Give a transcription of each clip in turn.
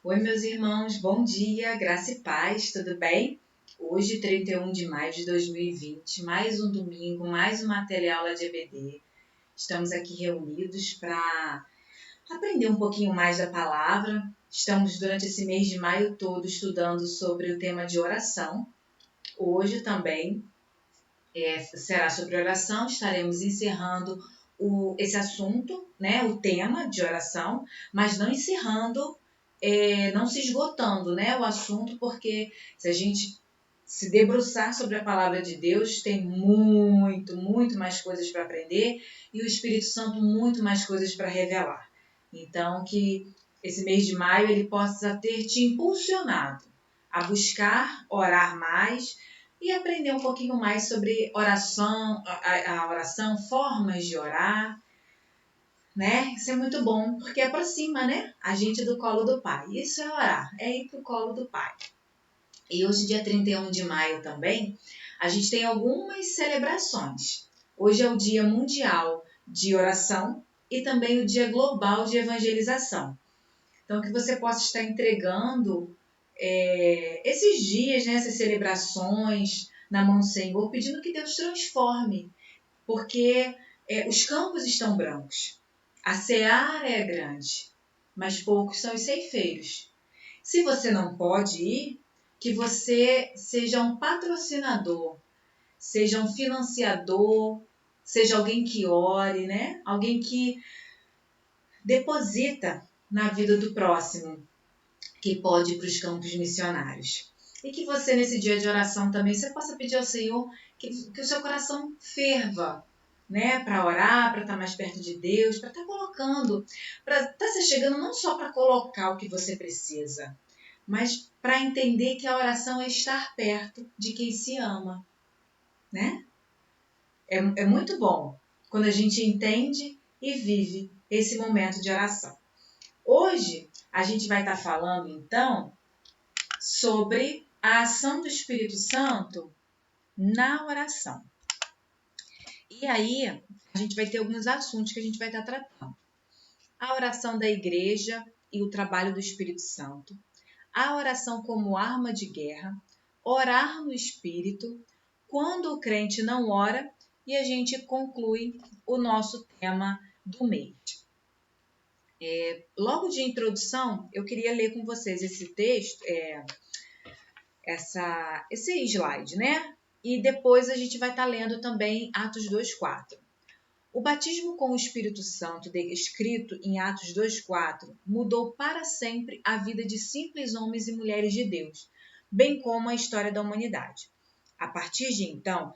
Oi, meus irmãos, bom dia, graça e paz, tudo bem? Hoje, 31 de maio de 2020, mais um domingo, mais uma teleaula de EBD. Estamos aqui reunidos para aprender um pouquinho mais da palavra. Estamos, durante esse mês de maio todo, estudando sobre o tema de oração. Hoje também será sobre oração, estaremos encerrando esse assunto, né, o tema de oração, mas não encerrando, não se esgotando, né, o assunto, porque se a gente se debruçar sobre a palavra de Deus, tem muito mais coisas para aprender e o Espírito Santo muito mais coisas para revelar. Então, que esse mês de maio ele possa ter te impulsionado a buscar orar mais e aprender um pouquinho mais sobre oração, a oração, formas de orar, né? Isso é muito bom, porque aproxima, né, a gente do colo do Pai. Isso é orar, é ir pro colo do Pai. E hoje, dia 31 de maio também, a gente tem algumas celebrações. Hoje é o Dia Mundial de Oração e também o Dia Global de Evangelização. Então, que você possa estar entregando esses dias, né, essas celebrações na mão do Senhor, pedindo que Deus transforme, porque os campos estão brancos, a seara é grande, mas poucos são os ceifeiros. Se você não pode ir, que você seja um patrocinador, seja um financiador, seja alguém que ore, né? Alguém que deposita na vida do próximo, que pode ir para os campos missionários. E que você, nesse dia de oração também, você possa pedir ao Senhor que o seu coração ferva, né? Para orar, para estar mais perto de Deus, para estar colocando, para estar se chegando não só para colocar o que você precisa, mas para entender que a oração é estar perto de quem se ama, né? É muito bom quando a gente entende e vive esse momento de oração. Hoje, a gente vai estar falando, então, sobre a ação do Espírito Santo na oração. E aí, a gente vai ter alguns assuntos que a gente vai estar tratando. A oração da igreja e o trabalho do Espírito Santo. A oração como arma de guerra. Orar no Espírito. Quando o crente não ora. E a gente conclui o nosso tema do mês. Logo de introdução, eu queria ler com vocês esse texto, esse slide, né? E depois a gente vai estar lendo também Atos 2:4. O batismo com o Espírito Santo, descrito em Atos 2:4, mudou para sempre a vida de simples homens e mulheres de Deus, bem como a história da humanidade. A partir de então,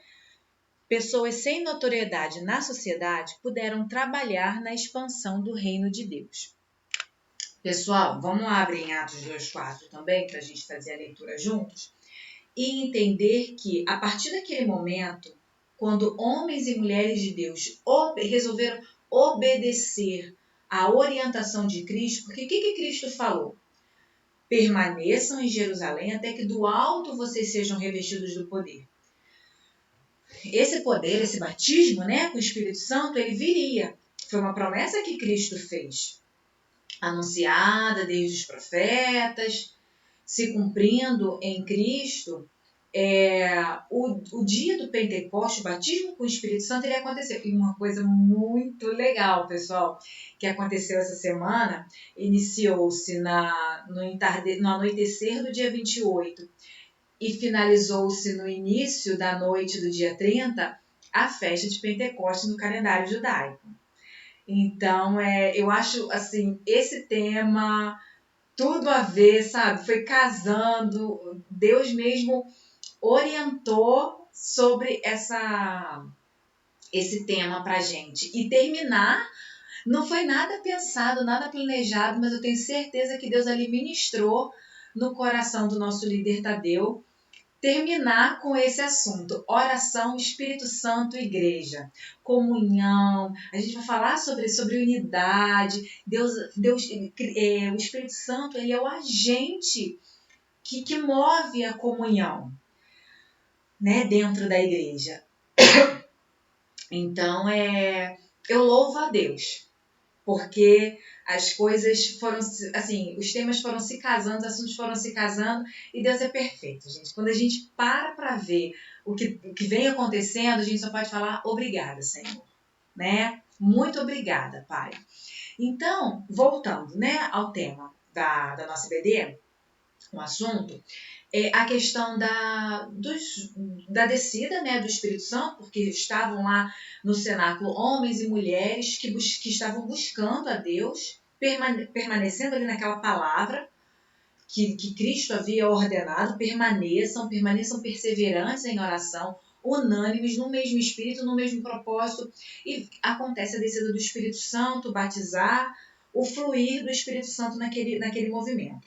pessoas sem notoriedade na sociedade puderam trabalhar na expansão do reino de Deus. Pessoal, vamos lá abrir em Atos 2:4 também, para a gente fazer a leitura juntos, e entender que, a partir daquele momento, quando homens e mulheres de Deus resolveram obedecer à orientação de Cristo, porque o que Cristo falou? Permaneçam em Jerusalém até que do alto vocês sejam revestidos do poder. Esse poder, esse batismo, né, com o Espírito Santo, ele viria. Foi uma promessa que Cristo fez, anunciada desde os profetas, se cumprindo em Cristo. O dia do Pentecostes, o batismo com o Espírito Santo, ele aconteceu. E uma coisa muito legal, pessoal, que aconteceu essa semana, iniciou-se no anoitecer do dia 28 e finalizou-se no início da noite do dia 30, a festa de Pentecostes no calendário judaico. Então, eu acho, assim, esse tema tudo a ver, sabe? Foi casando, Deus mesmo orientou sobre esse tema pra gente. E terminar, não foi nada pensado, nada planejado, mas eu tenho certeza que Deus ali ministrou no coração do nosso líder Tadeu, terminar com esse assunto, oração, Espírito Santo, igreja, comunhão. A gente vai falar sobre unidade. O Espírito Santo, ele é o agente que move a comunhão, né, dentro da igreja. Então, eu louvo a Deus, porque as coisas foram, assim, os temas foram se casando, os assuntos foram se casando, e Deus é perfeito, gente. Quando a gente para ver o que vem acontecendo, a gente só pode falar obrigada, Senhor, né? Muito obrigada, Pai. Então, voltando, né, ao tema da nossa IBD, o assunto, é a questão da descida, né, do Espírito Santo, porque estavam lá no cenáculo homens e mulheres que estavam buscando a Deus, permanecendo ali naquela palavra que Cristo havia ordenado, permaneçam perseverantes em oração, unânimes, no mesmo espírito, no mesmo propósito, e acontece a descida do Espírito Santo, batizar, o fluir do Espírito Santo naquele movimento.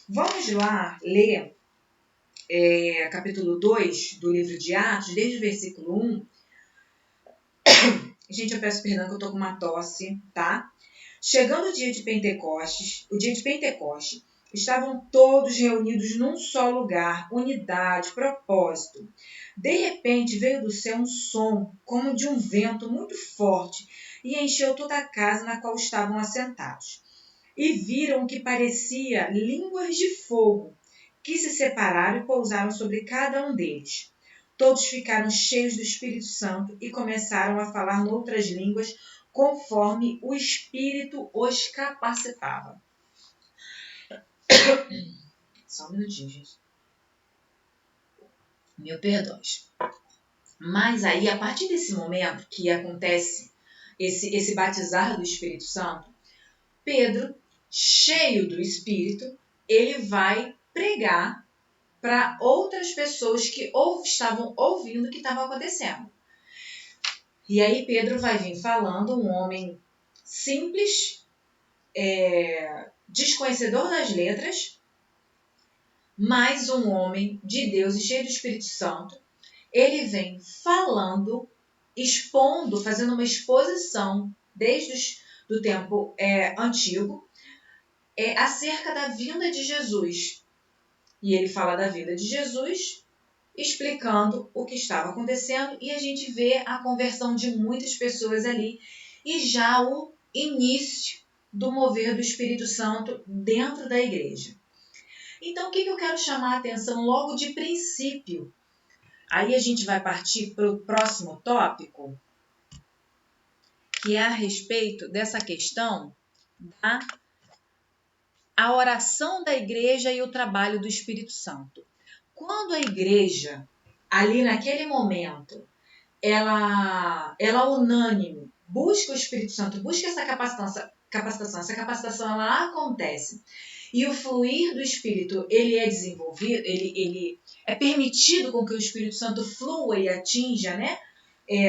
Vamos lá ler capítulo 2 do livro de Atos, desde o versículo 1. Gente, eu peço perdão que eu tô com uma tosse, tá? Chegando o dia de Pentecostes, estavam todos reunidos num só lugar, unidade, propósito. De repente veio do céu um som, como de um vento muito forte, e encheu toda a casa na qual estavam assentados. E viram o que parecia línguas de fogo, que se separaram e pousaram sobre cada um deles. Todos ficaram cheios do Espírito Santo e começaram a falar noutras línguas, conforme o Espírito os capacitava. Só um minutinho, gente. Meu perdões. Mas aí, a partir desse momento que acontece esse batizar do Espírito Santo, Pedro, cheio do Espírito, ele vai pregar para outras pessoas que estavam ouvindo o que estava acontecendo. E aí Pedro vai vir falando, um homem simples, desconhecedor das letras, mas um homem de Deus e cheio do Espírito Santo. Ele vem falando, expondo, fazendo uma exposição desde o tempo antigo acerca da vinda de Jesus. E ele fala da vida de Jesus, explicando o que estava acontecendo, e a gente vê a conversão de muitas pessoas ali e já o início do mover do Espírito Santo dentro da igreja. Então, o que eu quero chamar a atenção logo de princípio? Aí a gente vai partir para o próximo tópico, que é a respeito dessa questão da a oração da igreja e o trabalho do Espírito Santo. Quando a igreja, ali naquele momento, ela unânime, busca o Espírito Santo, busca essa capacitação ela acontece, e o fluir do Espírito, ele é desenvolvido, ele é permitido com que o Espírito Santo flua e atinja, né,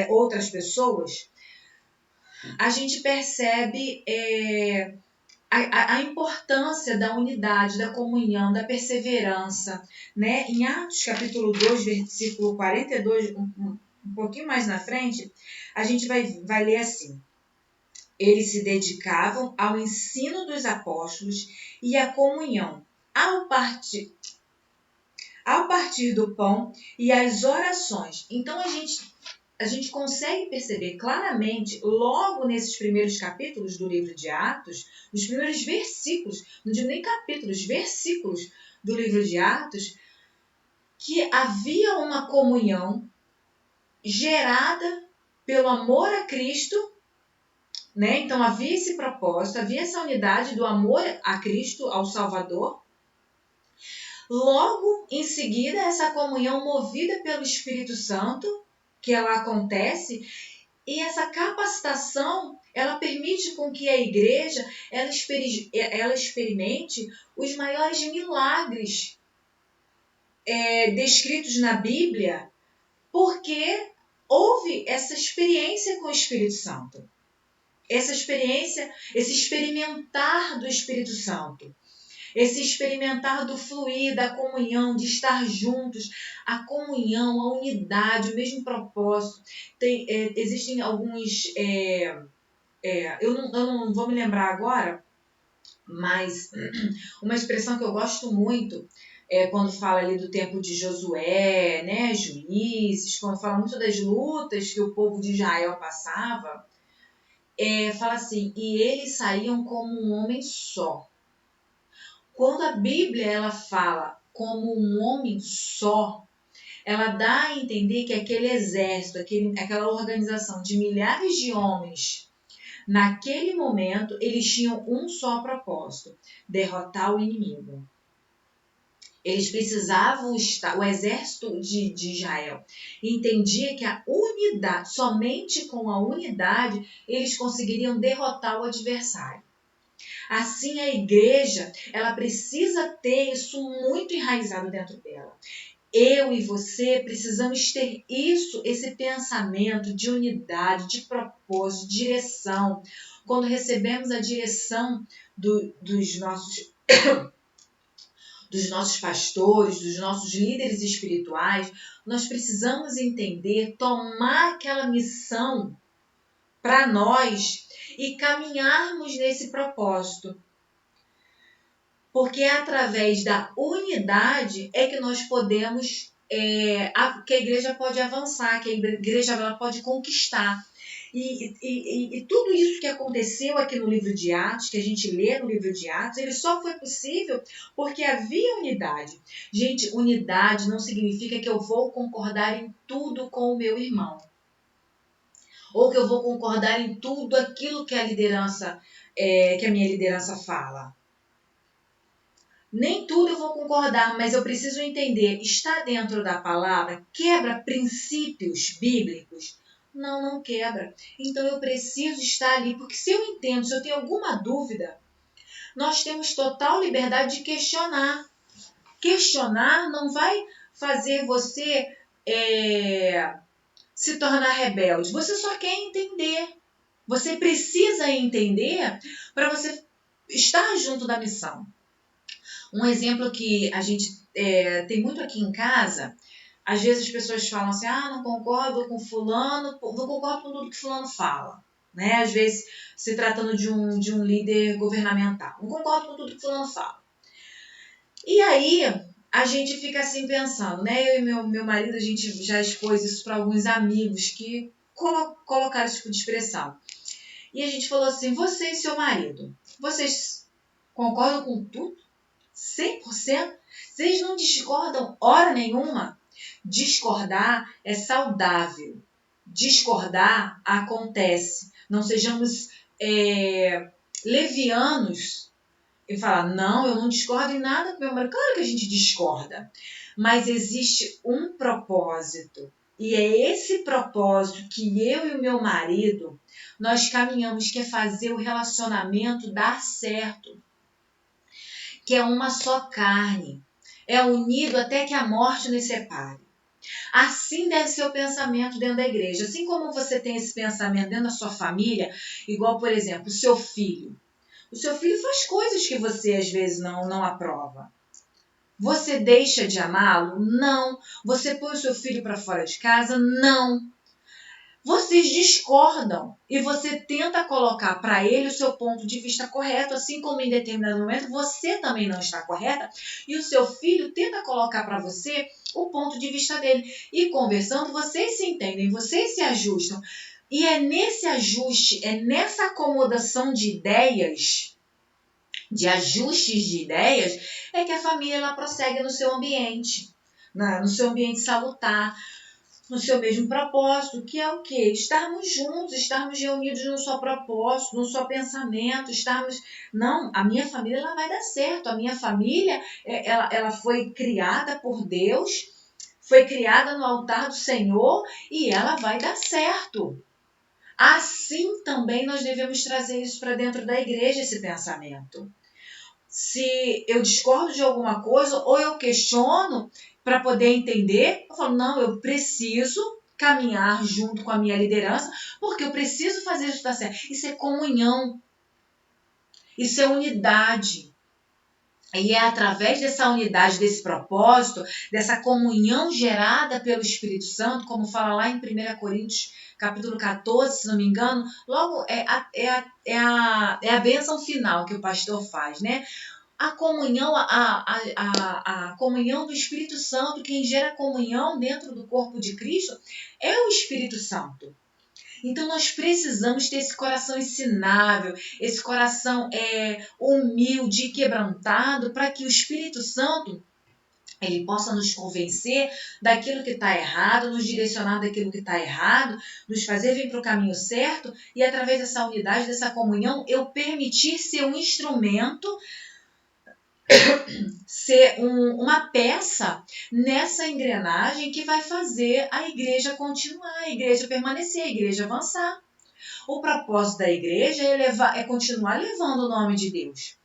outras pessoas, a gente percebe a importância da unidade, da comunhão, da perseverança, né? Em Atos capítulo 2, versículo 42, um pouquinho mais na frente, a gente vai ler assim: eles se dedicavam ao ensino dos apóstolos e à comunhão, ao partir do pão e às orações. Então a gente consegue perceber claramente, logo nesses primeiros capítulos do livro de Atos, nos primeiros versículos, não digo nem capítulos, versículos do livro de Atos, que havia uma comunhão gerada pelo amor a Cristo, né? Então havia esse propósito, havia essa unidade do amor a Cristo, ao Salvador. Logo em seguida, essa comunhão movida pelo Espírito Santo, que ela acontece, e essa capacitação, ela permite com que a igreja ela experimente os maiores milagres descritos na Bíblia, porque houve essa experiência com o Espírito Santo. Essa experiência, esse experimentar do Espírito Santo. Esse experimentar do fluir, da comunhão, de estar juntos, a comunhão, a unidade, o mesmo propósito. Existem alguns, eu não vou me lembrar agora, mas uma expressão que eu gosto muito é quando fala ali do tempo de Josué, né, Juízes, quando fala muito das lutas que o povo de Israel passava, fala assim, e eles saíam como um homem só. Quando a Bíblia ela fala como um homem só, ela dá a entender que aquele exército, aquela organização de milhares de homens, naquele momento, eles tinham um só propósito: derrotar o inimigo. Eles precisavam estar, o exército de Israel entendia que a unidade, somente com a unidade, eles conseguiriam derrotar o adversário. Assim, a igreja, ela precisa ter isso muito enraizado dentro dela. Eu e você precisamos ter isso, esse pensamento de unidade, de propósito, de direção. Quando recebemos a direção dos nossos pastores, dos nossos líderes espirituais, nós precisamos entender, tomar aquela missão para nós e caminharmos nesse propósito. Porque é através da unidade é que nós podemos, que a igreja pode avançar, que a igreja ela pode conquistar. E tudo isso que aconteceu aqui no livro de Atos, que a gente lê no livro de Atos, ele só foi possível porque havia unidade. Gente, unidade não significa que eu vou concordar em tudo com o meu irmão. Ou que eu vou concordar em tudo aquilo que a liderança, que a minha liderança fala. Nem tudo eu vou concordar, mas eu preciso entender, está dentro da palavra, quebra princípios bíblicos? Não, não quebra. Então eu preciso estar ali, porque se eu entendo, se eu tenho alguma dúvida, nós temos total liberdade de questionar. Questionar não vai fazer você se tornar rebelde. Você só quer entender. Você precisa entender para você estar junto da missão. Um exemplo que a gente tem muito aqui em casa, às vezes as pessoas falam assim, não concordo com fulano, não concordo com tudo que fulano fala. Né? Às vezes, se tratando de um líder governamental. Não concordo com tudo que fulano fala. E aí, a gente fica assim pensando, né? Eu e meu marido, a gente já expôs isso para alguns amigos que colocaram esse tipo de expressão. E a gente falou assim, você e seu marido, vocês concordam com tudo? 100%? Vocês não discordam hora nenhuma? Discordar é saudável. Discordar acontece. Não sejamos levianos e falar, não, eu não discordo em nada com meu marido. Claro que a gente discorda. Mas existe um propósito. E é esse propósito que eu e o meu marido, nós caminhamos, que é fazer o relacionamento dar certo. Que é uma só carne, é unido até que a morte nos separe. Assim deve ser o pensamento dentro da igreja. Assim como você tem esse pensamento dentro da sua família, igual, por exemplo, o seu filho. O seu filho faz coisas que você, às vezes, não aprova. Você deixa de amá-lo? Não. Você põe o seu filho para fora de casa? Não. Vocês discordam e você tenta colocar para ele o seu ponto de vista correto, assim como em determinado momento você também não está correta e o seu filho tenta colocar para você o ponto de vista dele. E conversando, vocês se entendem, vocês se ajustam. E é nesse ajuste, é nessa acomodação de ideias, de ajustes de ideias, é que a família ela prossegue no seu ambiente, no seu ambiente salutar, no seu mesmo propósito, que é o quê? Estarmos juntos, estarmos reunidos num só propósito, num só pensamento, estarmos... Não, a minha família ela vai dar certo, a minha família ela foi criada por Deus, foi criada no altar do Senhor e ela vai dar certo. Assim também nós devemos trazer isso para dentro da igreja, esse pensamento. Se eu discordo de alguma coisa ou eu questiono para poder entender, eu falo, não, eu preciso caminhar junto com a minha liderança, porque eu preciso fazer isso dar certo. Isso é comunhão. Isso é unidade. E é através dessa unidade, desse propósito, dessa comunhão gerada pelo Espírito Santo, como fala lá em 1 Coríntios, capítulo 14, se não me engano, logo é a bênção final que o pastor faz, né? A comunhão, a comunhão do Espírito Santo, quem gera comunhão dentro do corpo de Cristo é o Espírito Santo. Então nós precisamos ter esse coração ensinável, esse coração humilde e quebrantado, para que o Espírito Santo ele possa nos convencer daquilo que está errado, nos direcionar daquilo que está errado, nos fazer vir para o caminho certo e, através dessa unidade, dessa comunhão, eu permitir ser um instrumento, ser uma peça nessa engrenagem que vai fazer a igreja continuar, a igreja permanecer, a igreja avançar. O propósito da igreja é continuar levando o nome de Deus.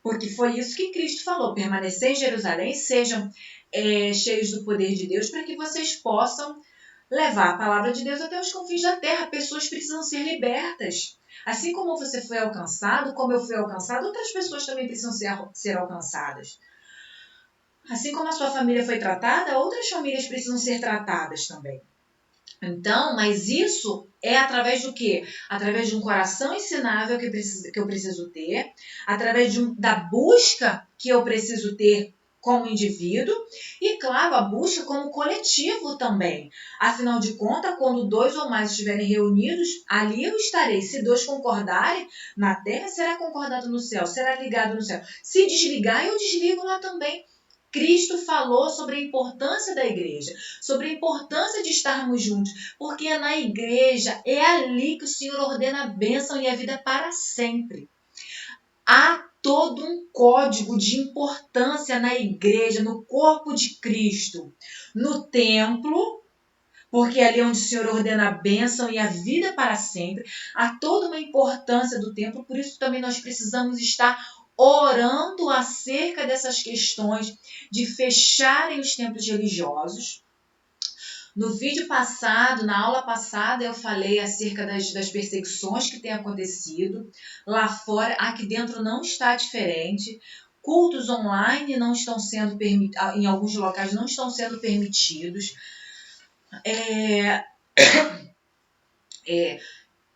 Porque foi isso que Cristo falou: permanecer em Jerusalém, sejam cheios do poder de Deus, para que vocês possam levar a palavra de Deus até os confins da terra. Pessoas precisam ser libertas. Assim como você foi alcançado, como eu fui alcançado, outras pessoas também precisam ser alcançadas. Assim como a sua família foi tratada, outras famílias precisam ser tratadas também. Então, mas isso é através do quê? Através de um coração ensinável que eu preciso ter, através da busca que eu preciso ter como indivíduo e, claro, a busca como coletivo também. Afinal de contas, quando 2 ou mais estiverem reunidos, ali eu estarei. Se 2 concordarem, na terra será concordado no céu, será ligado no céu. Se desligar, eu desligo lá também. Cristo falou sobre a importância da igreja, sobre a importância de estarmos juntos, porque é na igreja, é ali que o Senhor ordena a bênção e a vida para sempre. Há todo um código de importância na igreja, no corpo de Cristo, no templo, porque ali é onde o Senhor ordena a bênção e a vida para sempre. Há toda uma importância do templo, por isso também nós precisamos estar orando acerca dessas questões de fecharem os templos religiosos. No vídeo passado, na aula passada, eu falei acerca das perseguições que têm acontecido. Lá fora, aqui dentro não está diferente. Cultos online não estão sendo permitidos, em alguns locais não estão sendo permitidos.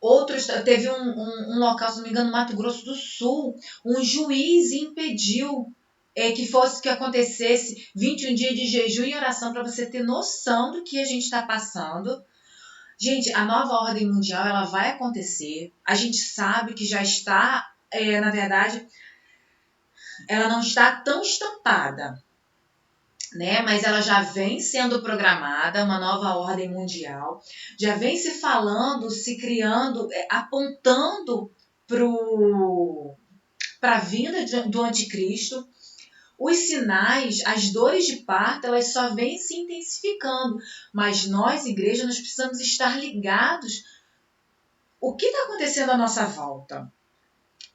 Outros, teve um local, se não me engano, no Mato Grosso do Sul, um juiz impediu que acontecesse 21 dias de jejum e oração, para você ter noção do que a gente está passando. Gente, a nova ordem mundial ela vai acontecer. A gente sabe que já está, na verdade, ela não está tão estampada, né? Mas ela já vem sendo programada, uma nova ordem mundial, já vem se falando, se criando, apontando para a vinda do anticristo. Os sinais, as dores de parto, elas só vêm se intensificando, mas nós, igreja, nós precisamos estar ligados o que está acontecendo à nossa volta.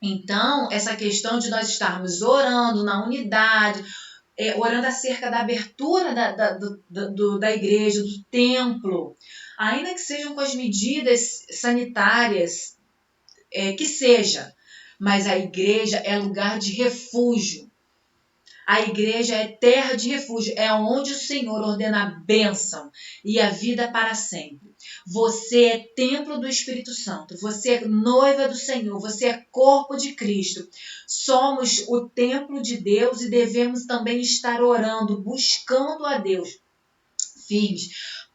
Então, essa questão de nós estarmos orando na unidade, orando acerca da abertura da igreja, do templo, ainda que sejam com as medidas sanitárias, que seja, mas a igreja é lugar de refúgio. A igreja é terra de refúgio, é onde o Senhor ordena a bênção e a vida para sempre. Você é templo do Espírito Santo, você é noiva do Senhor, você é corpo de Cristo. Somos o templo de Deus e devemos também estar orando, buscando a Deus. Firmes,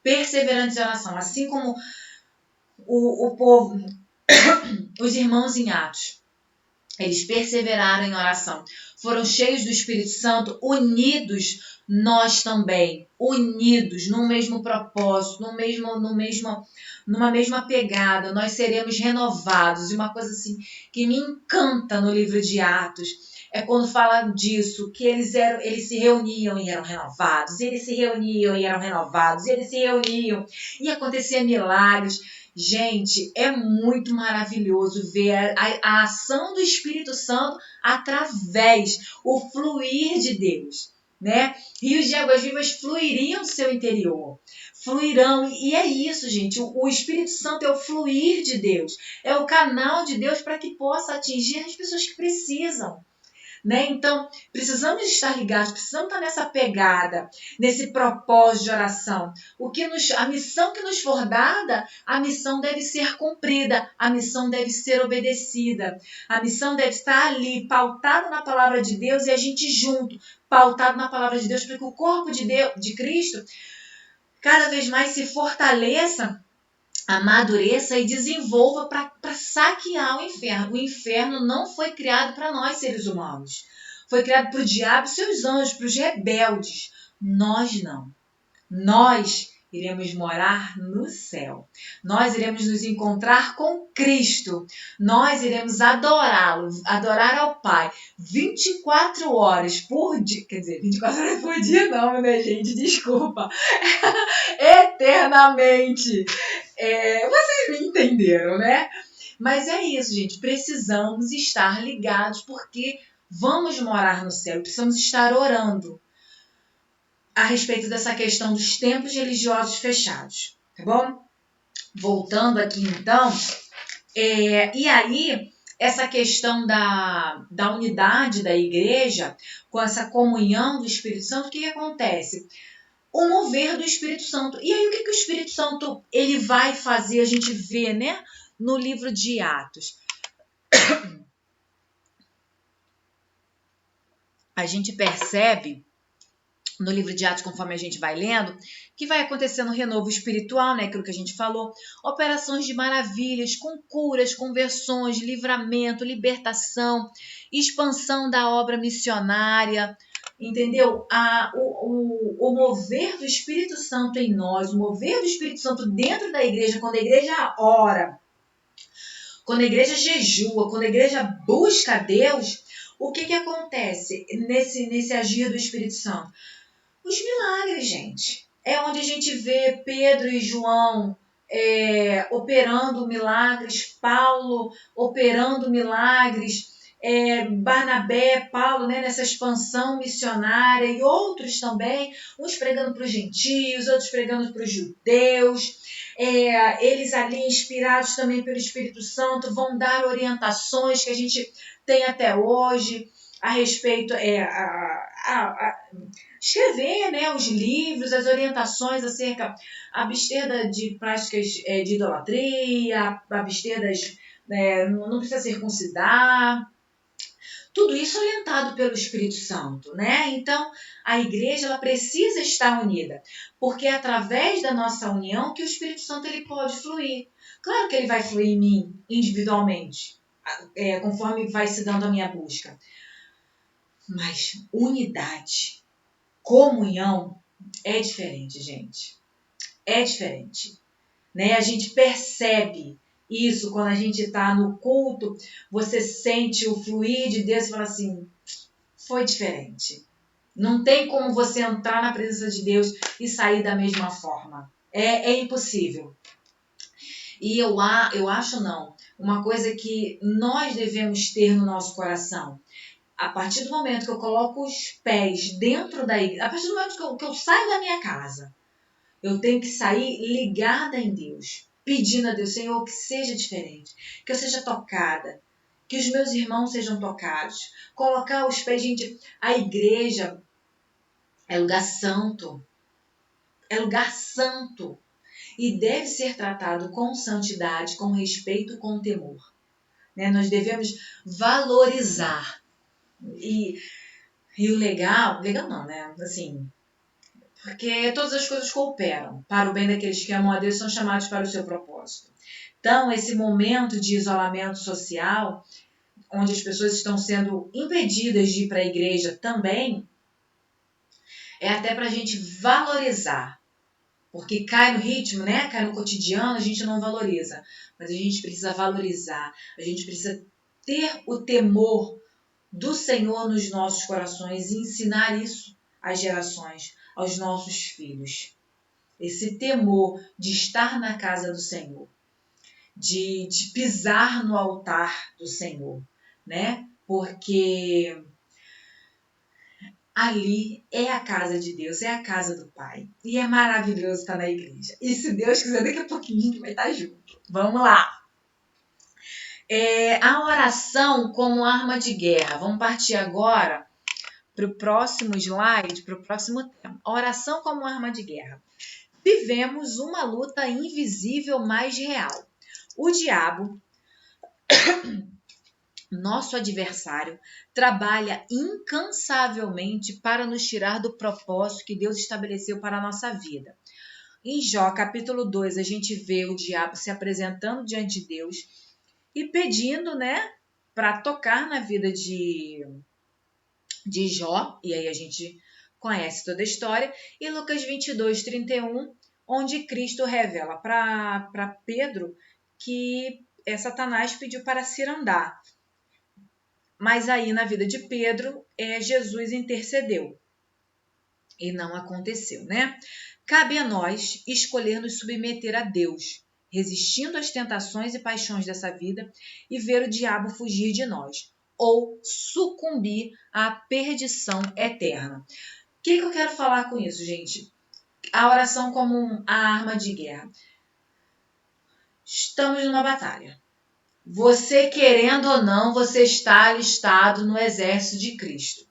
perseverantes em oração, assim como o povo, os irmãos em Atos. Eles perseveraram em oração, foram cheios do Espírito Santo, unidos, nós também, unidos num mesmo propósito, numa mesma pegada, nós seremos renovados. E uma coisa assim que me encanta no livro de Atos é quando fala disso, que eles se reuniam e eram renovados, eles se reuniam e eram renovados, eles se reuniam e acontecia milagres. Gente, é muito maravilhoso ver a ação do Espírito Santo através o fluir de Deus, né? Rios de águas vivas fluiriam do seu interior, fluirão, e é isso, gente. O Espírito Santo é o fluir de Deus, é o canal de Deus para que possa atingir as pessoas que precisam. Né? Então, precisamos estar ligados, precisamos estar nessa pegada, nesse propósito de oração. A missão que nos for dada, a missão deve ser cumprida, a missão deve ser obedecida, a missão deve estar ali, pautada na palavra de Deus e a gente junto, pautado na palavra de Deus, para que o corpo de Cristo cada vez mais se fortaleça amadureça e desenvolva para saquear o inferno. O inferno não foi criado para nós, seres humanos. Foi criado para o diabo e seus anjos, para os rebeldes. Nós não. Nós iremos morar no céu. Nós iremos nos encontrar com Cristo. Nós iremos adorá-lo, adorar ao Pai 24 horas por dia. Quer dizer, 24 horas por dia não, né, gente? Desculpa. Eternamente. Vocês me entenderam, né? Mas é isso, gente. Precisamos estar ligados porque vamos morar no céu. Precisamos estar orando a respeito dessa questão dos templos religiosos fechados, tá bom? Voltando aqui então, e aí essa questão da unidade da igreja, com essa comunhão do Espírito Santo, o que acontece? O mover do Espírito Santo. E aí o que o Espírito Santo ele vai fazer? A gente vê, né, no livro de Atos. A gente percebe no livro de Atos, conforme a gente vai lendo, que vai acontecendo um renovo espiritual, né? Aquilo que a gente falou, operações de maravilhas, com curas, conversões, livramento, libertação, expansão da obra missionária, entendeu? O mover do Espírito Santo em nós, o mover do Espírito Santo dentro da igreja, quando a igreja ora, quando a igreja jejua, quando a igreja busca a Deus, o que acontece nesse agir do Espírito Santo? Os milagres, gente. É onde a gente vê Pedro e João operando milagres, Paulo operando milagres, Barnabé, Paulo, né, nessa expansão missionária e outros também, uns pregando para os gentios, outros pregando para os judeus. Eles ali, inspirados também pelo Espírito Santo, vão dar orientações que a gente tem até hoje a respeito, escrever, né, os livros, as orientações acerca, abster de práticas de idolatria, abster não precisa circuncidar, tudo isso orientado pelo Espírito Santo, né? Então, a igreja ela precisa estar unida, porque é através da nossa união que o Espírito Santo ele pode fluir. Claro que ele vai fluir em mim, individualmente, conforme vai se dando a minha busca. Mas unidade, comunhão é diferente, gente. É diferente, né? A gente percebe isso quando a gente está no culto, você sente o fluir de Deus e fala assim, foi diferente. Não tem como você entrar na presença de Deus e sair da mesma forma. É impossível. E eu acho não, uma coisa que nós devemos ter no nosso coração. A partir do momento que eu coloco os pés dentro da igreja, a partir do momento que eu saio da minha casa, eu tenho que sair ligada em Deus, pedindo a Deus, Senhor, que seja diferente, que eu seja tocada, que os meus irmãos sejam tocados. Colocar os pés, gente, a igreja é lugar santo. É lugar santo. E deve ser tratado com santidade, com respeito, com temor. Né? Nós devemos valorizar. E o legal não, né? Assim, porque todas as coisas cooperam para o bem daqueles que amam a Deus e são chamados para o seu propósito. Então, esse momento de isolamento social, onde as pessoas estão sendo impedidas de ir para a igreja também, é até para a gente valorizar. Porque cai no ritmo, né? Cai no cotidiano, a gente não valoriza. Mas a gente precisa valorizar. A gente precisa ter o temor do Senhor nos nossos corações e ensinar isso às gerações, aos nossos filhos. Esse temor de estar na casa do Senhor, de pisar no altar do Senhor, né? Porque ali é a casa de Deus, é a casa do Pai. E é maravilhoso estar na igreja. E se Deus quiser, daqui a pouquinho a gente vai estar junto. Vamos lá! A oração como arma de guerra. Vamos partir agora para o próximo slide, para o próximo tema. A oração como arma de guerra. Vivemos uma luta invisível, mas real. O diabo, nosso adversário, trabalha incansavelmente para nos tirar do propósito que Deus estabeleceu para a nossa vida. Em Jó, capítulo 2, a gente vê o diabo se apresentando diante de Deus e pedindo, né, para tocar na vida de Jó, e aí a gente conhece toda a história, e Lucas 22, 31, onde Cristo revela para Pedro que Satanás pediu para cirandar. Mas aí na vida de Pedro, Jesus intercedeu e não aconteceu, né? Cabe a nós escolher nos submeter a Deus, resistindo às tentações e paixões dessa vida e ver o diabo fugir de nós, ou sucumbir à perdição eterna. O que eu quero falar com isso, gente? A oração como a arma de guerra. Estamos numa batalha. Você querendo ou não, você está alistado no exército de Cristo.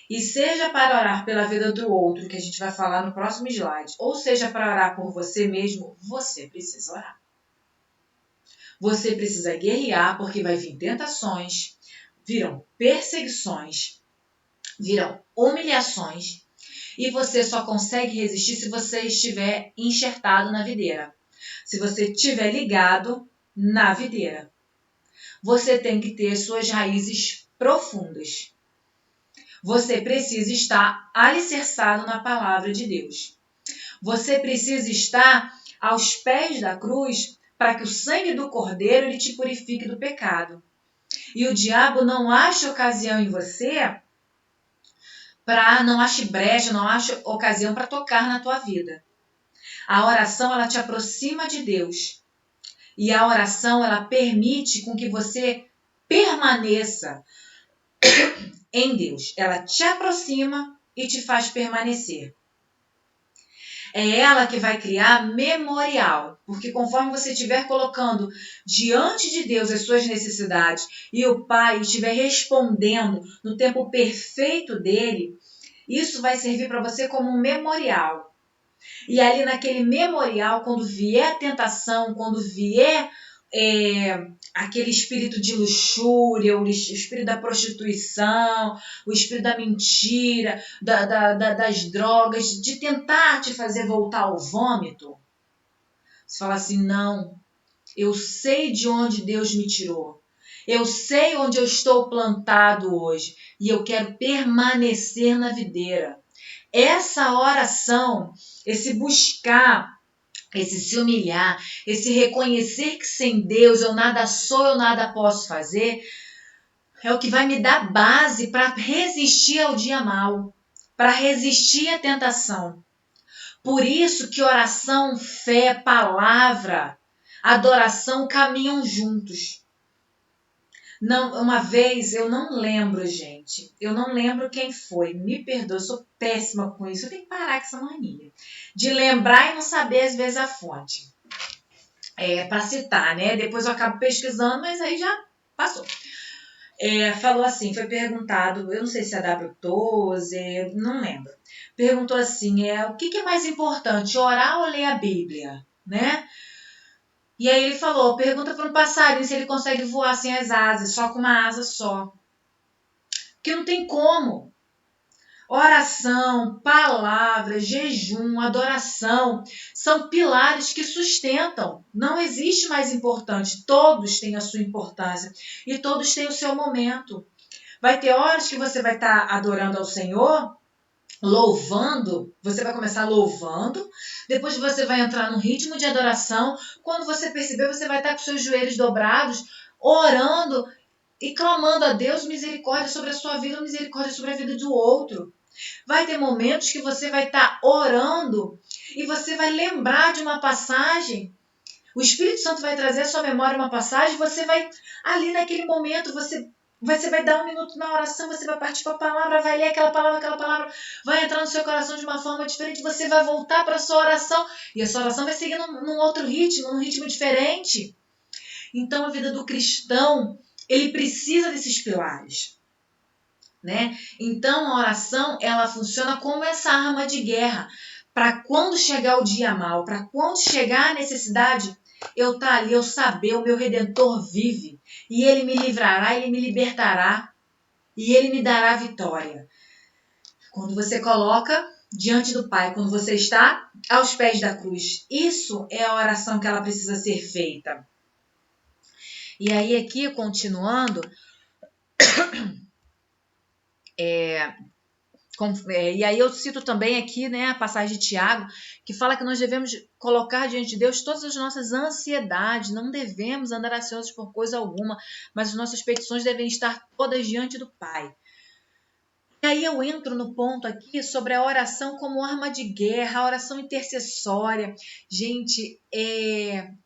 E seja para orar pela vida do outro, que a gente vai falar no próximo slide, ou seja para orar por você mesmo, você precisa orar. Você precisa guerrear, porque vai vir tentações, virão perseguições, virão humilhações, e você só consegue resistir se você estiver enxertado na videira. Se você estiver ligado na videira. Você tem que ter suas raízes profundas. Você precisa estar alicerçado na palavra de Deus. Você precisa estar aos pés da cruz para que o sangue do Cordeiro ele te purifique do pecado. E o diabo não acha ocasião em você não ache brecha, não ache ocasião para tocar na tua vida. A oração ela te aproxima de Deus. E a oração ela permite com que você permaneça em Deus. Ela te aproxima e te faz permanecer. É ela que vai criar memorial, porque conforme você estiver colocando diante de Deus as suas necessidades e o Pai estiver respondendo no tempo perfeito dele, isso vai servir para você como um memorial. E ali naquele memorial, quando vier a tentação, quando vier aquele espírito de luxúria, o espírito da prostituição, o espírito da mentira, das drogas, de tentar te fazer voltar ao vômito, você fala assim, não, eu sei de onde Deus me tirou, eu sei onde eu estou plantado hoje e eu quero permanecer na videira. Essa oração, esse buscar, esse se humilhar, esse reconhecer que sem Deus eu nada sou, eu nada posso fazer, é o que vai me dar base para resistir ao dia mau, para resistir à tentação. Por isso que oração, fé, palavra, adoração caminham juntos. Não, uma vez, eu não lembro, gente. Eu não lembro quem foi. Me perdoa, eu sou péssima com isso. Eu tenho que parar com essa mania. De lembrar e não saber, às vezes, a fonte. Para citar, né? Depois eu acabo pesquisando, mas aí já passou. Falou assim, foi perguntado, eu não sei se é W. Tozer, não lembro. Perguntou assim, o que é mais importante, orar ou ler a Bíblia? Né? E aí ele falou, pergunta para um passarinho se ele consegue voar sem as asas, só com uma asa só. Porque não tem como. Oração, palavra, jejum, adoração são pilares que sustentam. Não existe mais importante. Todos têm a sua importância e todos têm o seu momento. Vai ter horas que você vai estar adorando ao Senhor, louvando, você vai começar louvando, depois você vai entrar num ritmo de adoração, quando você perceber, você vai estar com seus joelhos dobrados, orando e clamando a Deus misericórdia sobre a sua vida, misericórdia sobre a vida do outro. Vai ter momentos que você vai estar orando e você vai lembrar de uma passagem, o Espírito Santo vai trazer à sua memória uma passagem, você vai, ali naquele momento, você vai dar um minuto na oração, você vai partir para a palavra, vai ler aquela palavra vai entrar no seu coração de uma forma diferente, você vai voltar para a sua oração e a sua oração vai seguir num outro ritmo, num ritmo diferente. Então a vida do cristão, ele precisa desses pilares, né? Então a oração, ela funciona como essa arma de guerra, para quando chegar o dia mau, para quando chegar a necessidade, eu estar ali, eu saber, o meu Redentor vive, e Ele me livrará, Ele me libertará, e Ele me dará vitória. Quando você coloca diante do Pai, quando você está aos pés da cruz. Isso é a oração que ela precisa ser feita. E aí aqui, continuando, e aí eu cito também aqui, né, a passagem de Tiago, que fala que nós devemos colocar diante de Deus todas as nossas ansiedades, não devemos andar ansiosos por coisa alguma, mas as nossas petições devem estar todas diante do Pai. E aí eu entro no ponto aqui sobre a oração como arma de guerra, a oração intercessória. Gente,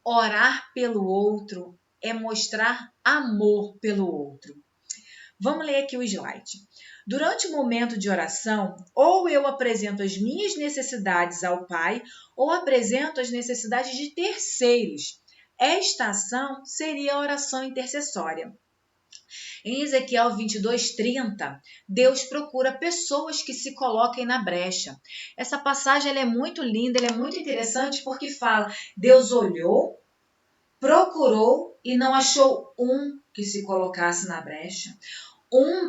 orar pelo outro é mostrar amor pelo outro. Vamos ler aqui o slide. Durante o momento de oração, ou eu apresento as minhas necessidades ao Pai, ou apresento as necessidades de terceiros. Esta ação seria a oração intercessória. Em Ezequiel 22:30, Deus procura pessoas que se coloquem na brecha. Essa passagem ela é muito linda, ela é muito interessante porque fala, Deus olhou, procurou e não achou um que se colocasse na brecha.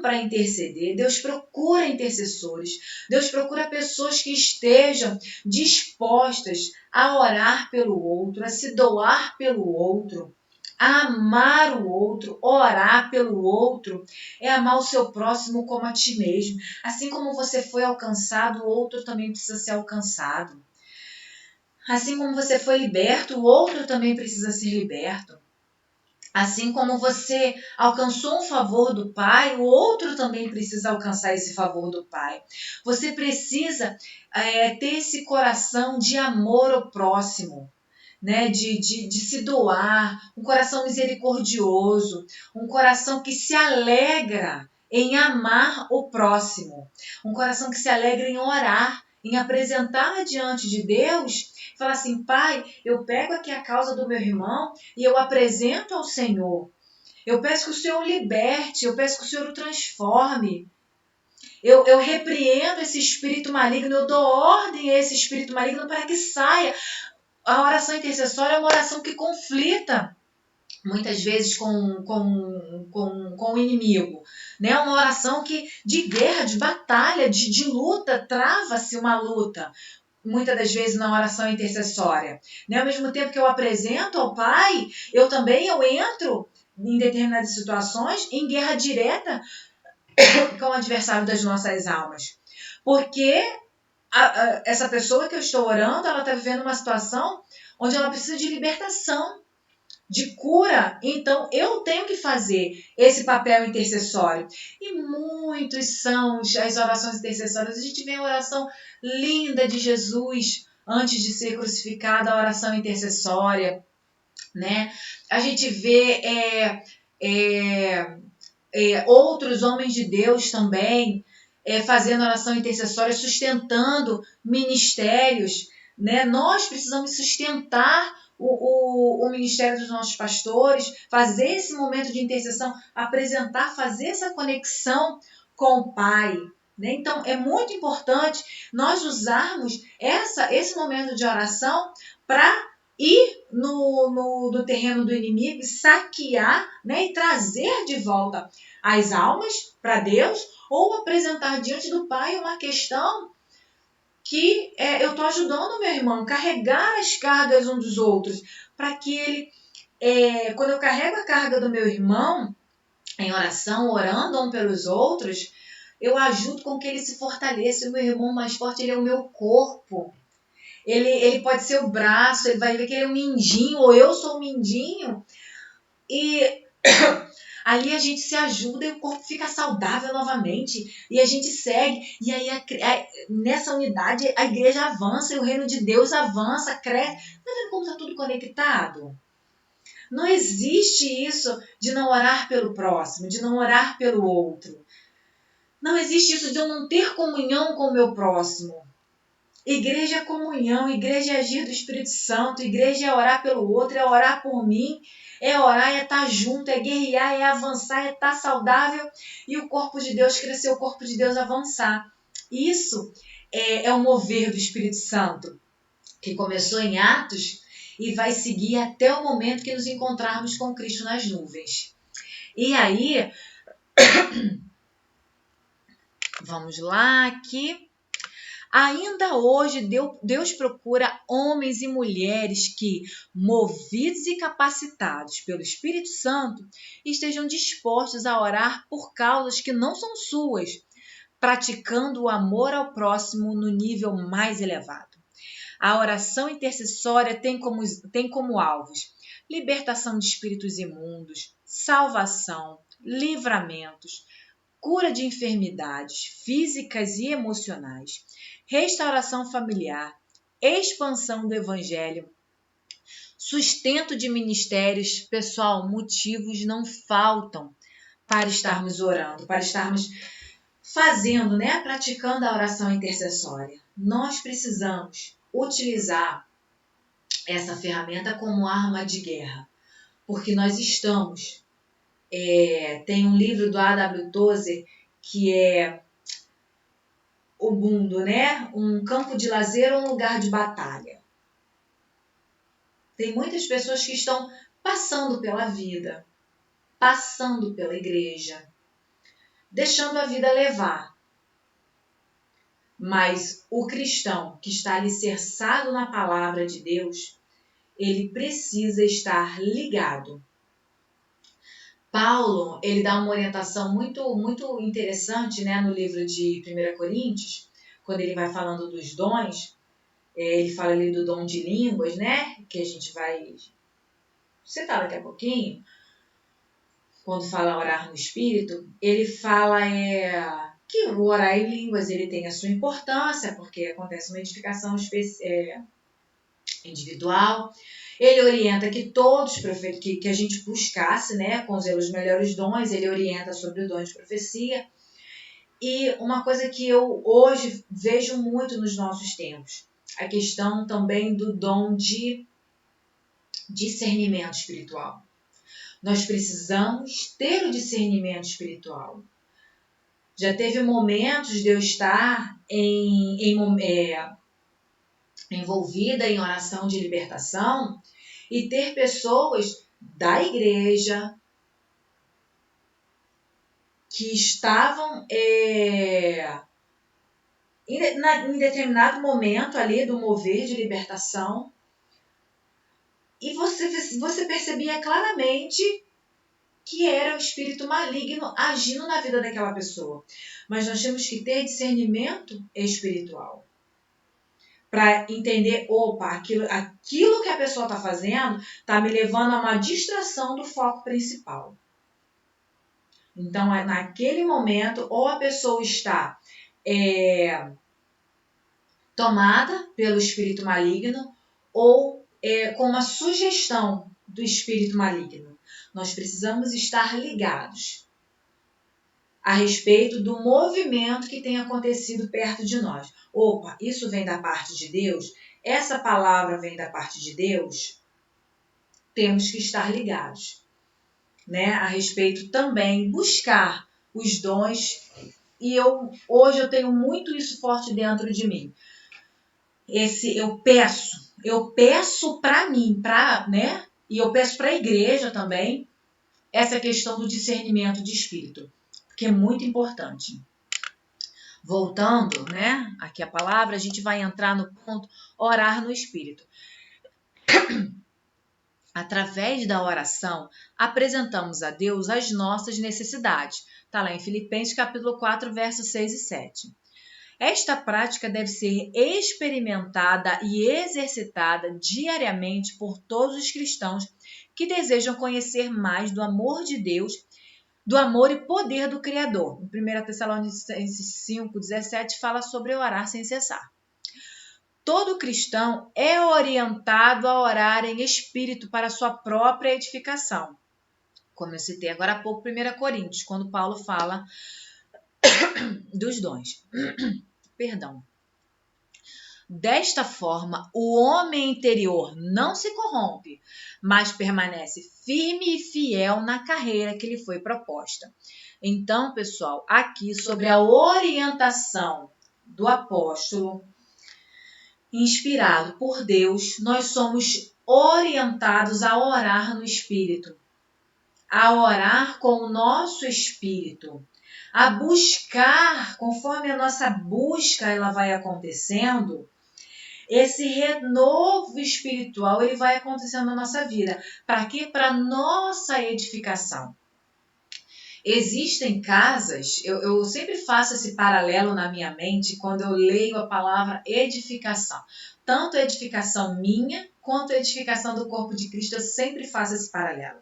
Para interceder, Deus procura intercessores, Deus procura pessoas que estejam dispostas a orar pelo outro, a se doar pelo outro, a amar o outro, orar pelo outro, é amar o seu próximo como a ti mesmo. Assim como você foi alcançado, o outro também precisa ser alcançado. Assim como você foi liberto, o outro também precisa ser liberto. Assim como você alcançou um favor do Pai, o outro também precisa alcançar esse favor do Pai. Você precisa ter esse coração de amor ao próximo, né? de se doar, um coração misericordioso, um coração que se alegra em amar o próximo, um coração que se alegra em orar, em apresentar diante de Deus, falar assim, Pai, eu pego aqui a causa do meu irmão e eu apresento ao Senhor. Eu peço que o Senhor o liberte, eu peço que o Senhor o transforme. Eu repreendo esse espírito maligno, eu dou ordem a esse espírito maligno para que saia. A oração intercessória é uma oração que conflita, muitas vezes, com o inimigo. Né? Uma oração de guerra, de batalha, de luta, trava-se uma luta. Muitas das vezes na oração intercessória. Né? Ao mesmo tempo que eu apresento ao Pai, eu entro em determinadas situações em guerra direta com o adversário das nossas almas. Porque essa pessoa que eu estou orando, ela está vivendo uma situação onde ela precisa de libertação, de cura. Então, eu tenho que fazer esse papel intercessório. E muitos são as orações intercessórias. A gente vê a oração linda de Jesus antes de ser crucificado, a oração intercessória. Né? A gente vê outros homens de Deus também fazendo oração intercessória, sustentando ministérios. Né? Nós precisamos sustentar o ministério dos nossos pastores, fazer esse momento de intercessão, apresentar, fazer essa conexão com o Pai. Né? Então, é muito importante nós usarmos esse momento de oração para ir no terreno do inimigo, saquear, né? E trazer de volta as almas para Deus, ou apresentar diante do Pai uma questão que eu estou ajudando o meu irmão a carregar as cargas uns dos outros, para que ele, quando eu carrego a carga do meu irmão em oração, orando um pelos outros, eu ajudo com que ele se fortaleça. O meu irmão mais forte, ele é o meu corpo. Ele pode ser o braço, ele vai ver que ele é um mindinho, ou eu sou um mindinho, e ali a gente se ajuda e o corpo fica saudável novamente. E a gente segue. E aí, nessa unidade, a igreja avança e o reino de Deus avança, cresce. Tá vendo como está tudo conectado? Não existe isso de não orar pelo próximo, de não orar pelo outro. Não existe isso de eu não ter comunhão com o meu próximo. Igreja é comunhão, igreja é agir do Espírito Santo, igreja é orar pelo outro, é orar por mim, é orar, é estar junto, é guerrear, é avançar, é estar saudável e o corpo de Deus crescer, o corpo de Deus avançar. Isso é o mover do Espírito Santo, que começou em Atos e vai seguir até o momento que nos encontrarmos com Cristo nas nuvens. E aí, Vamos lá aqui. Ainda hoje, Deus procura homens e mulheres que, movidos e capacitados pelo Espírito Santo, estejam dispostos a orar por causas que não são suas, praticando o amor ao próximo no nível mais elevado. A oração intercessória tem como alvos libertação de espíritos imundos, salvação, livramentos, cura de enfermidades físicas e emocionais, restauração familiar, expansão do evangelho, sustento de ministérios. Pessoal, motivos não faltam para estarmos orando, para estarmos fazendo, praticando a oração intercessória. Nós precisamos utilizar essa ferramenta como arma de guerra, porque nós estamos... tem um livro do A.W. Tozer que é o mundo, um campo de lazer ou um lugar de batalha. Tem muitas pessoas que estão passando pela vida, passando pela igreja, deixando a vida levar. Mas o cristão que está alicerçado na palavra de Deus, ele precisa estar ligado. Paulo, ele dá uma orientação muito interessante, no livro de 1 Coríntios, quando ele vai falando dos dons. Ele fala ali do dom de línguas, que a gente vai citar daqui a pouquinho. Quando fala orar no Espírito, ele fala que o orar em línguas ele tem a sua importância, porque acontece uma edificação individual. Ele orienta que todos, que a gente buscasse, com os melhores dons. Ele orienta sobre o dom de profecia. E uma coisa que eu hoje vejo muito nos nossos tempos, a questão também do dom de discernimento espiritual. Nós precisamos ter o discernimento espiritual. Já teve momentos de eu estar envolvida em oração de libertação e ter pessoas da igreja que estavam em determinado momento ali do mover de libertação, e você percebia claramente que era o espírito maligno agindo na vida daquela pessoa. Mas nós temos que ter discernimento espiritual para entender, aquilo que a pessoa está fazendo está me levando a uma distração do foco principal. Então, naquele momento, ou a pessoa está tomada pelo espírito maligno, ou com uma sugestão do espírito maligno. Nós precisamos estar ligados a respeito do movimento que tem acontecido perto de nós. Isso vem da parte de Deus? Essa palavra vem da parte de Deus? Temos que estar ligados, a respeito também, buscar os dons. E hoje eu tenho muito isso forte dentro de mim. Eu peço para mim, e eu peço para a igreja também, essa questão do discernimento de espírito, que é muito importante. Voltando, aqui a palavra, a gente vai entrar no ponto orar no Espírito. Através da oração, apresentamos a Deus as nossas necessidades. Está lá em Filipenses capítulo 4, versos 6 e 7. Esta prática deve ser experimentada e exercitada diariamente por todos os cristãos que desejam conhecer mais do amor de Deus, do amor e poder do Criador. Em 1 Tessalonicenses 5,17 fala sobre orar sem cessar. Todo cristão é orientado a orar em espírito para sua própria edificação. Como eu citei agora há pouco, 1 Coríntios, quando Paulo fala dos dons. Perdão. Desta forma, o homem interior não se corrompe, mas permanece firme e fiel na carreira que lhe foi proposta. Então, pessoal, aqui sobre a orientação do apóstolo, inspirado por Deus, nós somos orientados a orar no Espírito, a orar com o nosso espírito, a buscar, conforme a nossa busca ela vai acontecendo, esse renovo espiritual ele vai acontecendo na nossa vida. Para quê? Para nossa edificação. Existem casas, eu sempre faço esse paralelo na minha mente quando eu leio a palavra edificação. Tanto a edificação minha, quanto a edificação do corpo de Cristo, eu sempre faço esse paralelo.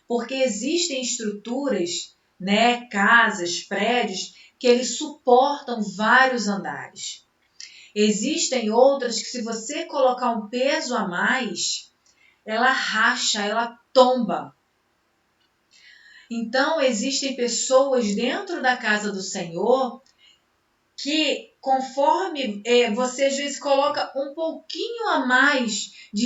Porque existem estruturas, né, casas, prédios, que eles suportam vários andares. Existem outras que, se você colocar um peso a mais, ela racha, ela tomba. Então, existem pessoas dentro da casa do Senhor que, conforme você às vezes coloca um pouquinho a mais de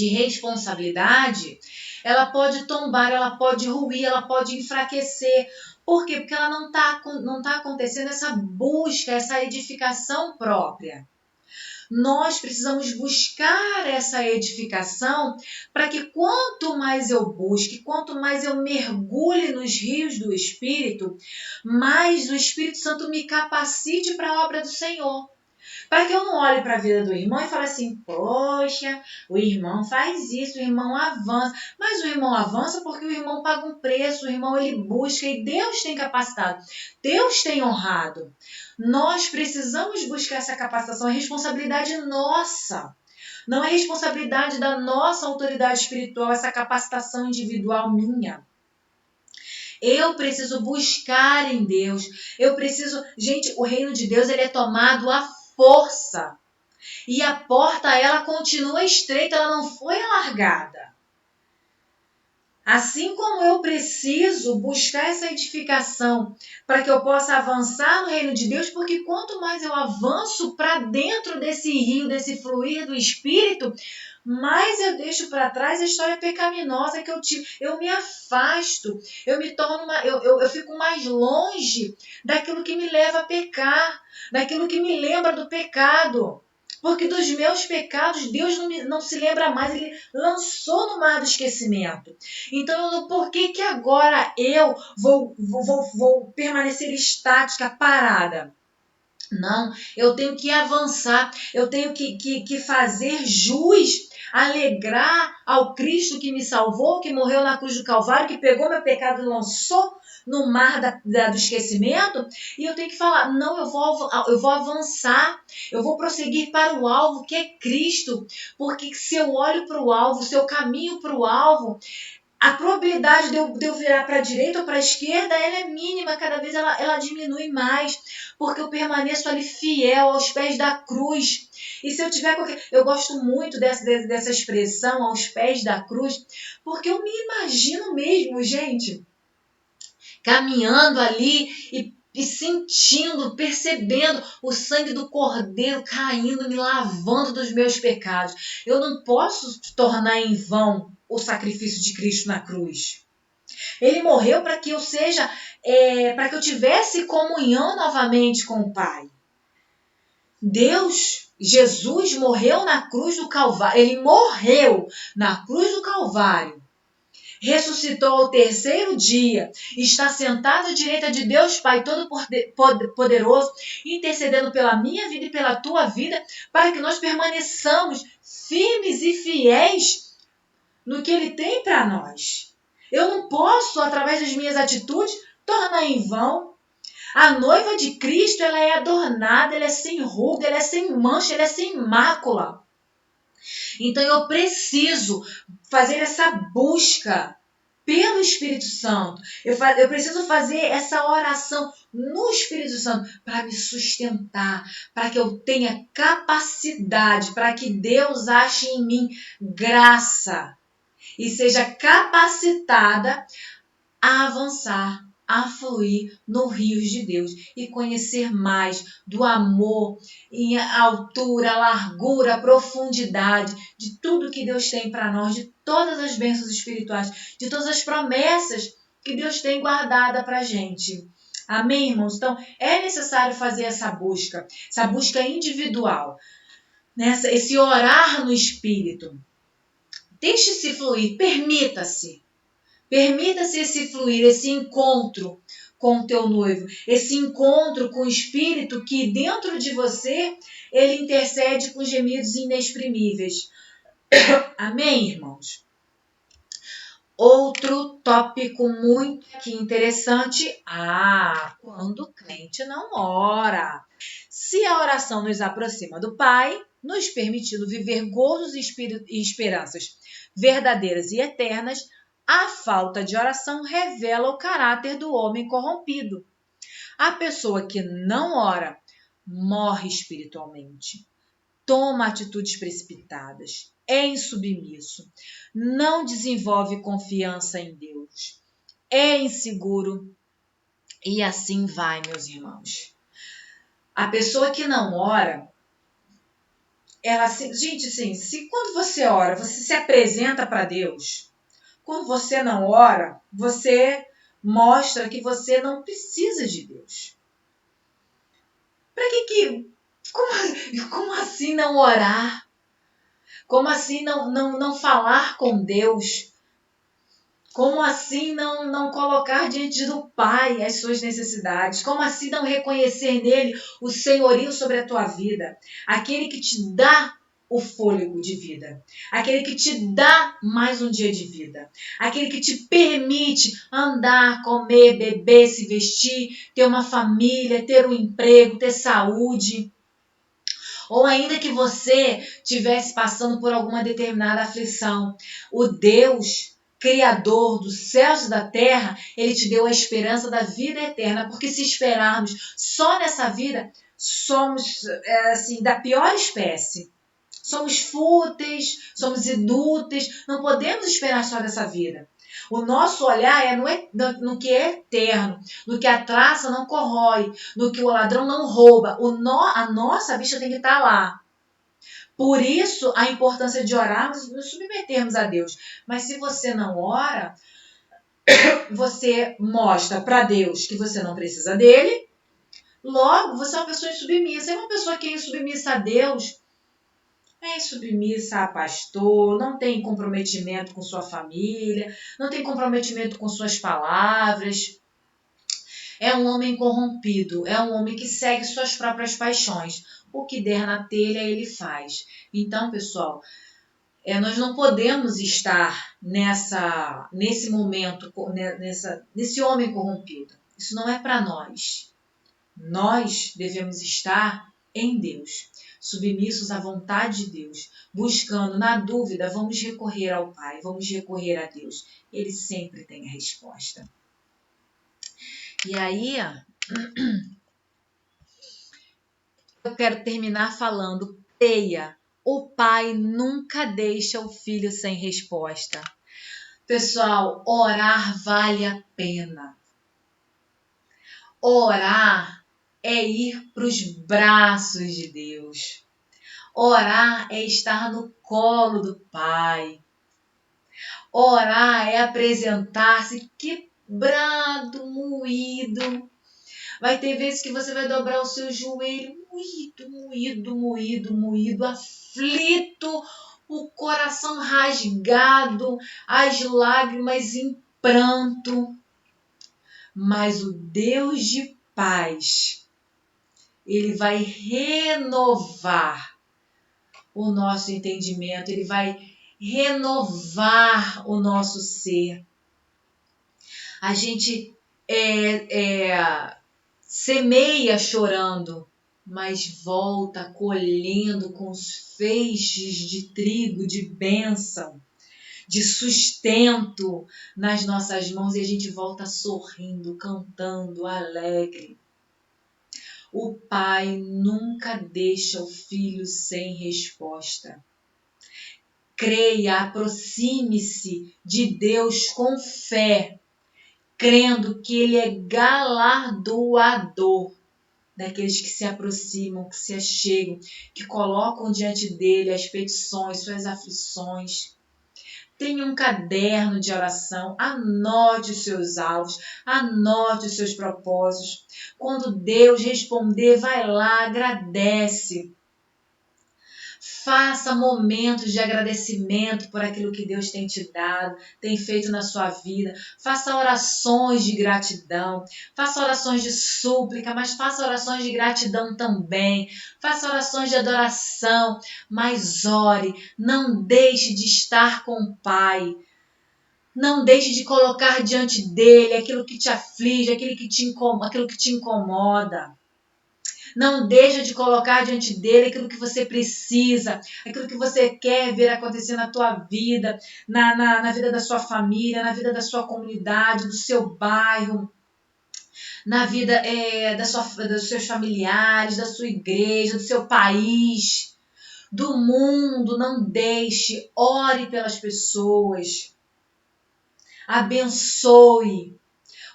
responsabilidade, ela pode tombar, ela pode ruir, ela pode enfraquecer. Por quê? Porque ela não tá acontecendo essa busca, essa edificação própria. Nós precisamos buscar essa edificação para que quanto mais eu busque, quanto mais eu mergulhe nos rios do Espírito, mais o Espírito Santo me capacite para a obra do Senhor. Para que eu não olhe para a vida do irmão e fale assim, poxa, o irmão faz isso, o irmão avança. Mas o irmão avança porque o irmão paga um preço, o irmão ele busca e Deus tem capacitado, Deus tem honrado. Nós precisamos buscar essa capacitação, é responsabilidade nossa. Não é responsabilidade da nossa autoridade espiritual, essa capacitação individual minha. Eu preciso buscar em Deus. Gente, o reino de Deus ele é tomado à força. E a porta, ela continua estreita, ela não foi alargada. Assim como eu preciso buscar essa edificação para que eu possa avançar no reino de Deus, porque quanto mais eu avanço para dentro desse rio, desse fluir do Espírito, mais eu deixo para trás a história pecaminosa que eu tive. Eu me afasto, eu me torno eu fico mais longe daquilo que me leva a pecar, daquilo que me lembra do pecado. Porque dos meus pecados, Deus não se lembra mais, Ele lançou no mar do esquecimento. Então, por que agora eu vou permanecer estática, parada? Não, eu tenho que avançar, eu tenho que fazer jus, alegrar ao Cristo que me salvou, que morreu na cruz do Calvário, que pegou meu pecado e lançou no mar do esquecimento, e eu tenho que falar, não, eu vou avançar, eu vou prosseguir para o alvo, que é Cristo, porque se eu olho para o alvo, se eu caminho para o alvo, a probabilidade de eu virar para a direita ou para a esquerda, ela é mínima, cada vez ela diminui mais, porque eu permaneço ali fiel aos pés da cruz. E se eu tiver eu gosto muito dessa expressão, aos pés da cruz, porque eu me imagino mesmo, gente, caminhando ali e sentindo, percebendo o sangue do Cordeiro caindo, me lavando dos meus pecados. Eu não posso tornar em vão o sacrifício de Cristo na cruz. Ele morreu para que eu para que eu tivesse comunhão novamente com o Pai. Jesus morreu na cruz do Calvário. Ele morreu na cruz do Calvário. Ressuscitou ao terceiro dia, está sentado à direita de Deus Pai Todo-Poderoso, intercedendo pela minha vida e pela tua vida, para que nós permaneçamos firmes e fiéis no que Ele tem para nós. Eu não posso, através das minhas atitudes, tornar em vão. A noiva de Cristo, ela é adornada, ela é sem ruga, ela é sem mancha, ela é sem mácula. Então eu preciso fazer essa busca pelo Espírito Santo. Eu preciso fazer essa oração no Espírito Santo para me sustentar, para que eu tenha capacidade, para que Deus ache em mim graça e seja capacitada a avançar, a fluir no rios de Deus e conhecer mais do amor em altura, largura, profundidade, de tudo que Deus tem para nós, de todas as bênçãos espirituais, de todas as promessas que Deus tem guardada para a gente. Amém, irmãos? Então, é necessário fazer essa busca individual, esse orar no Espírito. Deixe-se fluir, permita-se. Permita-se esse fluir, esse encontro com o teu noivo, esse encontro com o Espírito que dentro de você, ele intercede com gemidos inexprimíveis. Amém, irmãos? Outro tópico muito aqui interessante. Quando o crente não ora. Se a oração nos aproxima do Pai, nos permitindo viver gozos e esperanças verdadeiras e eternas, a falta de oração revela o caráter do homem corrompido. A pessoa que não ora morre espiritualmente, toma atitudes precipitadas, é insubmisso, não desenvolve confiança em Deus, é inseguro e assim vai, meus irmãos. A pessoa que não ora, ela gente, assim, se quando você ora, você se apresenta para Deus, quando você não ora, você mostra que você não precisa de Deus. Para como assim não orar? Como assim não falar com Deus? Como assim não colocar diante do Pai as suas necessidades? Como assim não reconhecer nele o senhorio sobre a tua vida? Aquele que te dá o fôlego de vida. Aquele que te dá mais um dia de vida. Aquele que te permite andar, comer, beber, se vestir, ter uma família, ter um emprego, ter saúde. Ou ainda que você estivesse passando por alguma determinada aflição, o Deus Criador dos céus e da terra, ele te deu a esperança da vida eterna, porque se esperarmos só nessa vida, somos assim, da pior espécie. Somos fúteis, somos inúteis, não podemos esperar só dessa vida. O nosso olhar é no que é eterno, no que a traça não corrói, no que o ladrão não rouba. A nossa vista tem que estar lá. Por isso, a importância de orarmos e nos submetermos a Deus. Mas se você não ora, você mostra para Deus que você não precisa dele. Logo, você é uma pessoa insubmissa. É uma pessoa que é insubmissa a Deus, é insubmissa a pastor, não tem comprometimento com sua família, não tem comprometimento com suas palavras. É um homem corrompido, é um homem que segue suas próprias paixões. O que der na telha, ele faz. Então, pessoal, nós não podemos estar nesse momento, nesse homem corrompido. Isso não é para nós. Nós devemos estar em Deus, submissos à vontade de Deus, buscando, na dúvida, vamos recorrer ao Pai, vamos recorrer a Deus. Ele sempre tem a resposta. E aí, eu quero terminar falando, creia, o pai nunca deixa o filho sem resposta. Pessoal, orar vale a pena. Orar é ir para os braços de Deus. Orar é estar no colo do Pai. Orar é apresentar-se quebrado, moído. Vai ter vezes que você vai dobrar o seu joelho, moído, aflito, o coração rasgado, as lágrimas em pranto. Mas o Deus de paz, ele vai renovar o nosso entendimento, ele vai renovar o nosso ser. A gente semeia chorando, mas volta colhendo com os feixes de trigo, de bênção, de sustento nas nossas mãos, e a gente volta sorrindo, cantando, alegre. O pai nunca deixa o filho sem resposta. Creia, aproxime-se de Deus com fé, crendo que ele é galardoador daqueles que se aproximam, que se achegam, que colocam diante dele as petições, suas aflições. Tenha um caderno de oração, anote os seus alvos, anote os seus propósitos. Quando Deus responder, vai lá, agradece. Faça momentos de agradecimento por aquilo que Deus tem te dado, tem feito na sua vida. Faça orações de gratidão, faça orações de súplica, mas faça orações de gratidão também. Faça orações de adoração, mas ore. Não deixe de estar com o Pai. Não deixe de colocar diante dele aquilo que te aflige, aquilo que te incomoda. Não deixa de colocar diante dele aquilo que você precisa, aquilo que você quer ver acontecer na tua vida, na vida da sua família, na vida da sua comunidade, do seu bairro, na vida dos seus familiares, da sua igreja, do seu país, do mundo. Não deixe, ore pelas pessoas, abençoe.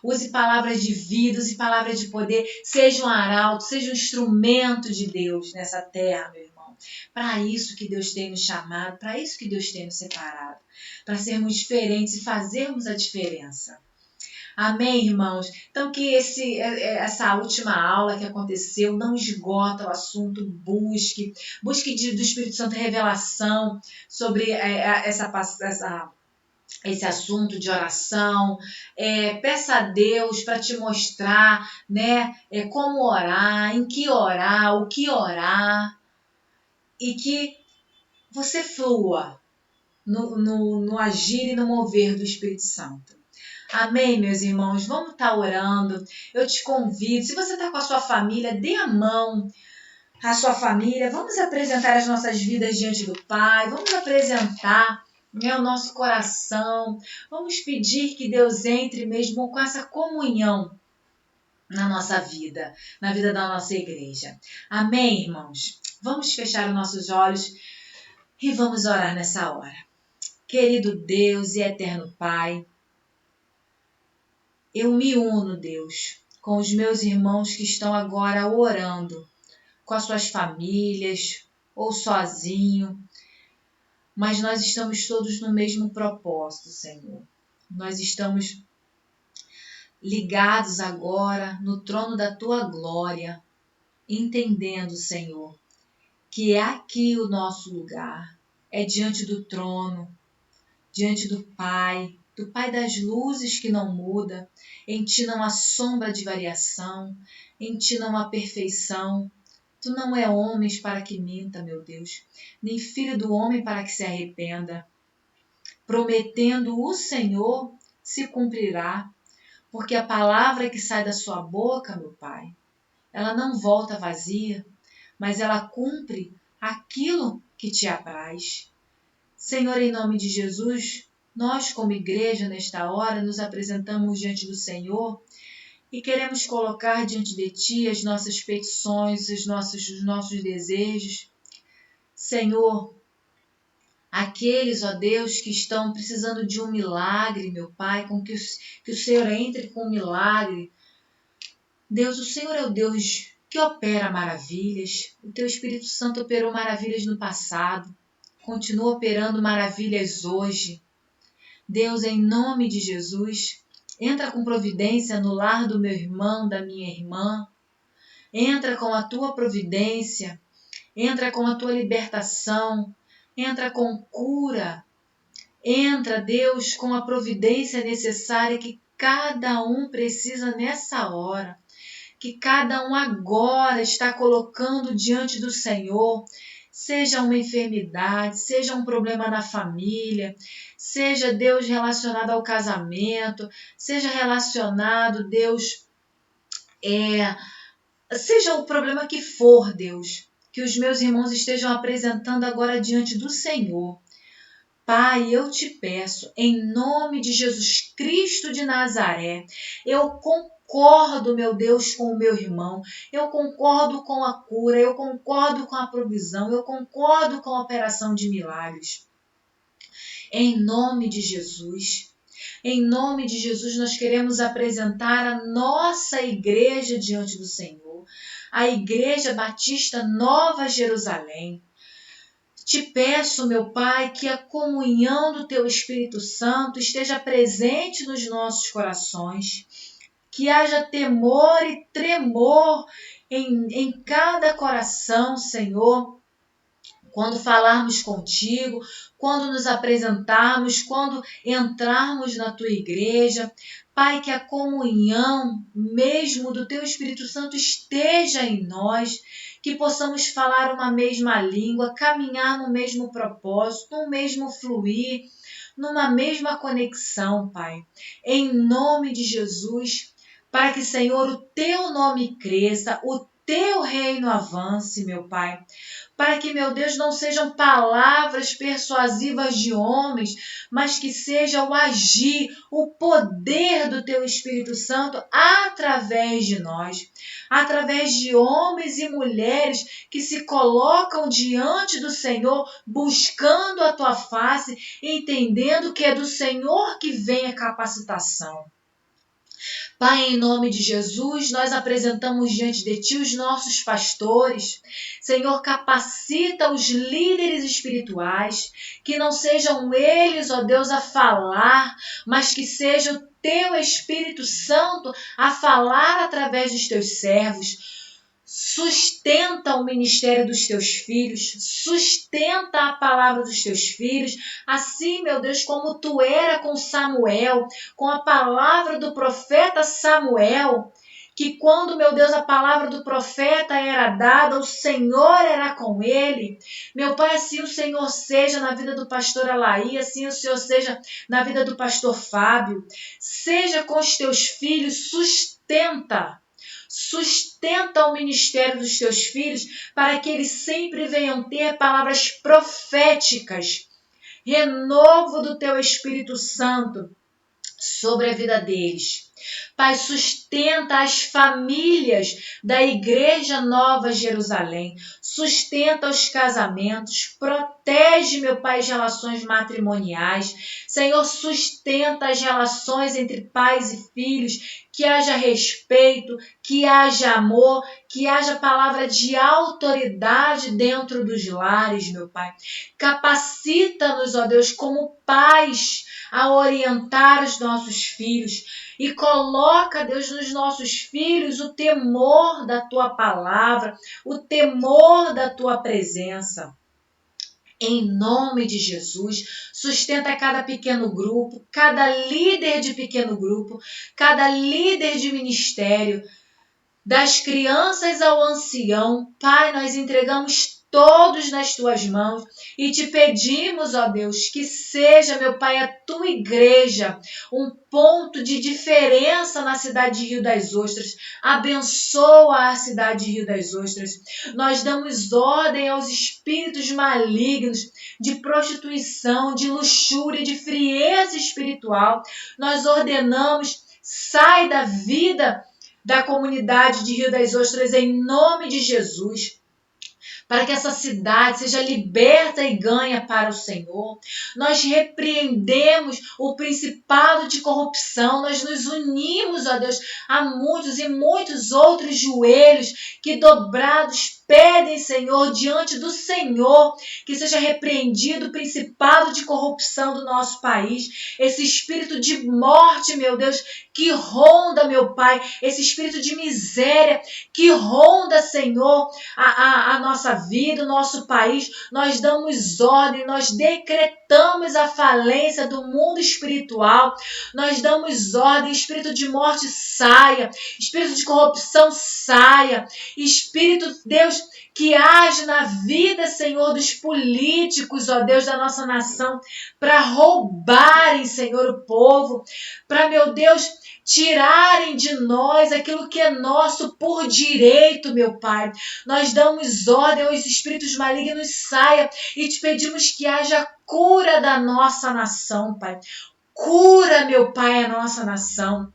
Use palavras de vida, use palavras de poder. Seja um arauto, seja um instrumento de Deus nessa terra, meu irmão. Para isso que Deus tem nos chamado, para isso que Deus tem nos separado. Para sermos diferentes e fazermos a diferença. Amém, irmãos? Então que essa última aula que aconteceu não esgota o assunto. Busque do Espírito Santo revelação sobre esse assunto de oração, peça a Deus para te mostrar, né, como orar, em que orar, o que orar, e que você flua no agir e no mover do Espírito Santo. Amém, meus irmãos? Vamos estar orando. Eu te convido, se você está com a sua família, dê a mão à sua família. Vamos apresentar as nossas vidas diante do Pai, vamos apresentar o nosso coração. Vamos pedir que Deus entre mesmo com essa comunhão na nossa vida, na vida da nossa igreja. Amém, irmãos? Vamos fechar os nossos olhos e vamos orar nessa hora. Querido Deus e eterno Pai, eu me uno, Deus, com os meus irmãos que estão agora orando, com as suas famílias ou sozinho, mas nós estamos todos no mesmo propósito, Senhor. Nós estamos ligados agora no trono da Tua glória, entendendo, Senhor, que é aqui o nosso lugar, é diante do trono, diante do Pai das luzes que não muda. Em Ti não há sombra de variação, em Ti não há perfeição. Tu não é homem para que minta, meu Deus, nem filho do homem para que se arrependa. Prometendo o Senhor, se cumprirá, porque a palavra que sai da sua boca, meu Pai, ela não volta vazia, mas ela cumpre aquilo que te apraz. Senhor, em nome de Jesus, nós como igreja nesta hora nos apresentamos diante do Senhor e queremos colocar diante de Ti as nossas petições, os nossos desejos. Senhor, aqueles, ó Deus, que estão precisando de um milagre, meu Pai, com que o Senhor entre com um milagre. Deus, o Senhor é o Deus que opera maravilhas. O Teu Espírito Santo operou maravilhas no passado, continua operando maravilhas hoje. Deus, em nome de Jesus, entra com providência no lar do meu irmão, da minha irmã. Entra com a Tua providência, entra com a Tua libertação, entra com cura. Entra, Deus, com a providência necessária que cada um precisa nessa hora, que cada um agora está colocando diante do Senhor, seja uma enfermidade, seja um problema na família, seja, Deus, relacionado ao casamento, seja relacionado, Deus, seja o problema que for, Deus, que os meus irmãos estejam apresentando agora diante do Senhor. Pai, eu te peço, em nome de Jesus Cristo de Nazaré, eu concordo, meu Deus, com o meu irmão, eu concordo com a cura, eu concordo com a provisão, eu concordo com a operação de milagres. Em nome de Jesus, nós queremos apresentar a nossa igreja diante do Senhor, a Igreja Batista Nova Jerusalém. Te peço, meu Pai, que a comunhão do Teu Espírito Santo esteja presente nos nossos corações, que haja temor e tremor em cada coração, Senhor, quando falarmos contigo, quando nos apresentarmos, quando entrarmos na tua igreja. Pai, que a comunhão mesmo do teu Espírito Santo esteja em nós, que possamos falar uma mesma língua, caminhar no mesmo propósito, no mesmo fluir, numa mesma conexão, Pai. Em nome de Jesus, para que, Senhor, o teu nome cresça, o teu reino avance, meu Pai. Para que, meu Deus, não sejam palavras persuasivas de homens, mas que seja o agir, o poder do teu Espírito Santo através de nós, através de homens e mulheres que se colocam diante do Senhor, buscando a tua face, entendendo que é do Senhor que vem a capacitação. Pai, em nome de Jesus, nós apresentamos diante de Ti os nossos pastores. Senhor, capacita os líderes espirituais, que não sejam eles, ó Deus, a falar, mas que seja o Teu Espírito Santo a falar através dos Teus servos. Sustenta o ministério dos teus filhos, sustenta a palavra dos teus filhos, assim, meu Deus, como tu era com Samuel, com a palavra do profeta Samuel, que quando, meu Deus, a palavra do profeta era dada, o Senhor era com ele. Meu Pai, assim o Senhor seja na vida do pastor Alaí, assim o Senhor seja na vida do pastor Fábio, seja com os teus filhos, sustenta o ministério dos teus filhos para que eles sempre venham ter palavras proféticas, renovo do teu Espírito Santo sobre a vida deles. Pai, sustenta as famílias da Igreja Nova Jerusalém, sustenta os casamentos, protege, meu Pai, as relações matrimoniais. Senhor, sustenta as relações entre pais e filhos, que haja respeito, que haja amor, que haja palavra de autoridade dentro dos lares, meu Pai. Capacita-nos, ó Deus, como pais, a orientar os nossos filhos e coloca, Deus, nos nossos filhos o temor da Tua palavra, o temor da Tua presença. Em nome de Jesus, sustenta cada pequeno grupo, cada líder de pequeno grupo, cada líder de ministério, das crianças ao ancião. Pai, nós entregamos todos nas Tuas mãos e Te pedimos, ó Deus, que seja, meu Pai, a Tua igreja um ponto de diferença na cidade de Rio das Ostras. Abençoa a cidade de Rio das Ostras. Nós damos ordem aos espíritos malignos de prostituição, de luxúria, de frieza espiritual. Nós ordenamos, sai da vida da comunidade de Rio das Ostras em nome de Jesus, para que essa cidade seja liberta e ganha para o Senhor. Nós repreendemos o principado de corrupção, nós nos unimos, ó Deus, a muitos e muitos outros joelhos que dobrados pedem, Senhor, diante do Senhor, que seja repreendido o principado de corrupção do nosso país, esse espírito de morte, meu Deus, que ronda, meu Pai, esse espírito de miséria que ronda, Senhor, a nossa vida, o nosso país. Nós damos ordem, nós decretamos a falência do mundo espiritual, nós damos ordem, espírito de morte saia, espírito de corrupção saia, espírito, Deus, que age na vida, Senhor, dos políticos, ó Deus, da nossa nação, para roubarem, Senhor, o povo, para, meu Deus, tirarem de nós aquilo que é nosso por direito, meu Pai. Nós damos ordem aos espíritos malignos, saia, e te pedimos que haja cura da nossa nação, Pai. Cura, meu Pai, a nossa nação.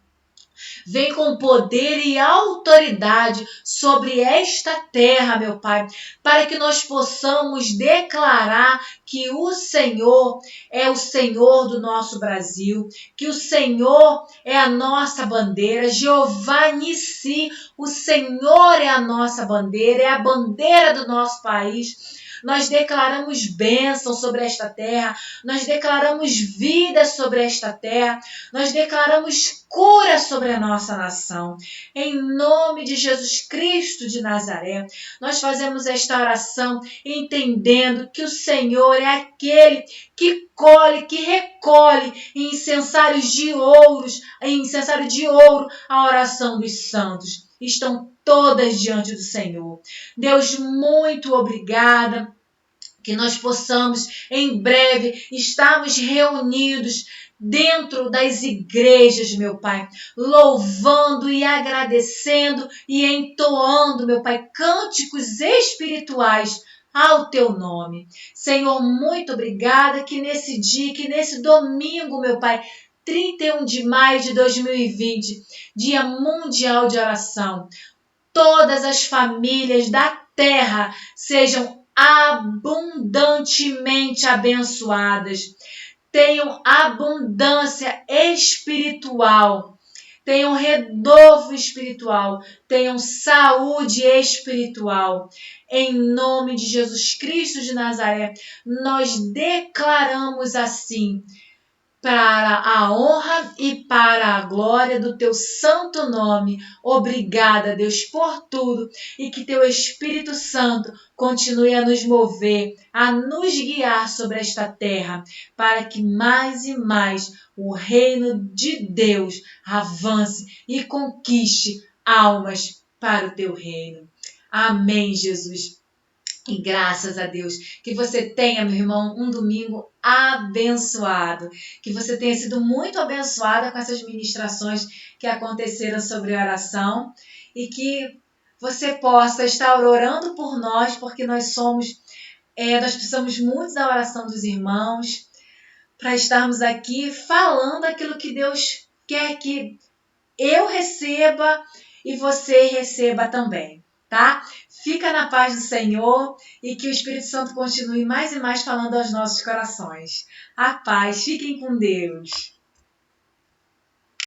Vem com poder e autoridade sobre esta terra, meu Pai, para que nós possamos declarar que o Senhor é o Senhor do nosso Brasil, que o Senhor é a nossa bandeira, Jeová Nissi, o Senhor é a nossa bandeira, é a bandeira do nosso país. nós declaramos bênção sobre esta terra, nós declaramos vida sobre esta terra, nós declaramos cura sobre a nossa nação. Em nome de Jesus Cristo de Nazaré, nós fazemos esta oração entendendo que o Senhor é aquele que colhe, que recolhe em incensário de ouro a oração dos santos. Estão todas diante do Senhor. Deus, muito obrigada, que nós possamos em breve estarmos reunidos dentro das igrejas, meu Pai, louvando e agradecendo e entoando, meu Pai, cânticos espirituais ao Teu nome. Senhor, muito obrigada que nesse dia, que nesse domingo, meu Pai, 31 de maio de 2020, Dia Mundial de Oração, todas as famílias da terra sejam abundantemente abençoadas, tenham abundância espiritual, tenham renovo espiritual, tenham saúde espiritual. Em nome de Jesus Cristo de Nazaré, nós declaramos assim, para a honra e para a glória do Teu santo nome. Obrigada, Deus, por tudo, e que Teu Espírito Santo continue a nos mover, a nos guiar sobre esta terra, para que mais e mais o reino de Deus avance e conquiste almas para o Teu reino. Amém, Jesus. E graças a Deus que você tenha, meu irmão, um domingo abençoado. Que você tenha sido muito abençoada com essas ministrações que aconteceram sobre a oração. E que você possa estar orando por nós, porque nós precisamos muito da oração dos irmãos, para estarmos aqui falando aquilo que Deus quer que eu receba e você receba também, tá? Fica na paz do Senhor e que o Espírito Santo continue mais e mais falando aos nossos corações. A paz, fiquem com Deus.